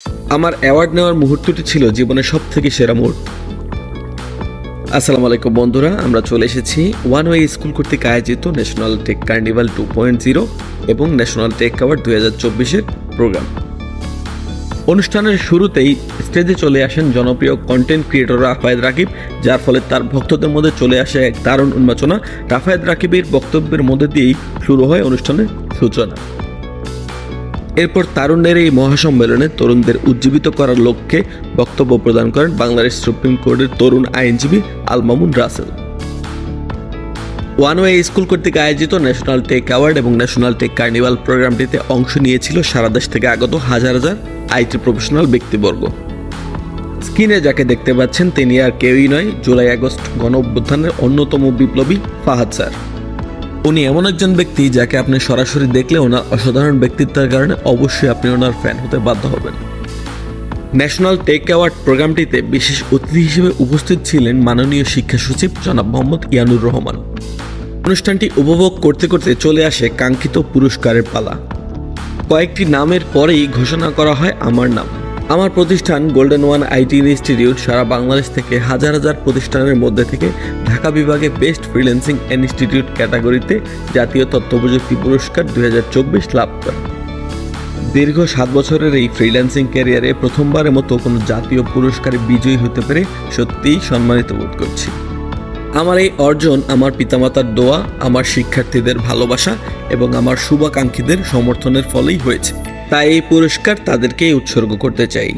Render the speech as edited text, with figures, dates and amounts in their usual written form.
আমার অ্যাওয়ার্ড নেওয়ার মুহূর্তটি ছিল জীবনের সবথেকে সেরা মুহূর্ত। আসসালামু আলাইকুম বন্ধুরা, আমরা চলে এসেছি ওয়ান ওয়ে স্কুল কর্তৃক আয়োজিত ন্যাশনাল টেক কার্নিভাল 2.0 এবং ন্যাশনাল টেক অ্যাওয়ার্ড 2024-এর প্রোগ্রাম। অনুষ্ঠানের শুরুতেই স্টেজে চলে আসেন জনপ্রিয় কন্টেন্ট ক্রিয়েটর রাফায়েত রাকিব, যার ফলে তার ভক্তদের মধ্যে চলে আসে এক দারুণ উন্মোচনা। রাফায়েত রাকিবের বক্তব্যের মধ্যে দিয়েই শুরু হয় অনুষ্ঠানের সূচনা। এরপর তারুণ্যের এই মহাসম্মেলনে তরুণদের উজ্জীবিত করার লক্ষ্যে বক্তব্য প্রদান করেন বাংলাদেশ সুপ্রিম কোর্টের তরুণ আইনজীবী Al Mamun Rasel. One way school কর্তৃক আয়োজিত ন্যাশনাল টেক অ্যাওয়ার্ড এবং ন্যাশনাল টেক কার্নিভাল প্রোগ্রামটিতে অংশ নিয়েছিল সারা দেশ থেকে আগত হাজার হাজার আইটি প্রফেশনাল ব্যক্তিবর্গ। স্ক্রিনে যাকে দেখতে পাচ্ছেন তিনি আর কেউই নয়, জুলাই আগস্ট গণ অভ্যুত্থানের অন্যতম বিপ্লবী ফাহাদ স্যার। উনি এমন একজন ব্যক্তি যাকে আপনি সরাসরি দেখলে ওনার অসাধারণ ব্যক্তিত্বের কারণে অবশ্যই আপনি ওনার ফ্যান হতে বাধ্য হবেন। ন্যাশনাল টেক অ্যাওয়ার্ড প্রোগ্রামটিতে বিশেষ অতিথি হিসেবে উপস্থিত ছিলেন মাননীয় শিক্ষা সচিব জনাব মোহাম্মদ ইয়ানুর রহমান। অনুষ্ঠানটি উপভোগ করতে করতে চলে আসে কাঙ্ক্ষিত পুরস্কারের পালা। কয়েকটি নামের পরেই ঘোষণা করা হয় আমার নাম। আমার প্রতিষ্ঠান গোল্ডেন ওয়ান আইটি ইনস্টিটিউট সারা বাংলাদেশ থেকে হাজার হাজার প্রতিষ্ঠানের মধ্যে থেকে ঢাকা বিভাগে বেস্ট ফ্রিল্যান্সিং ইনস্টিটিউট ক্যাটাগরিতে জাতীয় তথ্য প্রযুক্তি পুরস্কার 2024 লাভ করে। দীর্ঘ 7 বছরের এই ফ্রিল্যান্সিং ক্যারিয়ারে প্রথমবারের মতো কোনো জাতীয় পুরস্কারে বিজয়ী হতে পেরে সত্যিই সম্মানিত বোধ করছি। আমার এই অর্জন আমার পিতামাতার দোয়া, আমার শিক্ষার্থীদের ভালোবাসা এবং আমার শুভাকাঙ্ক্ষীদের সমর্থনের ফলেই হয়েছে, তাই এই পুরস্কার তাদেরকেই উৎসর্গ করতে চাই।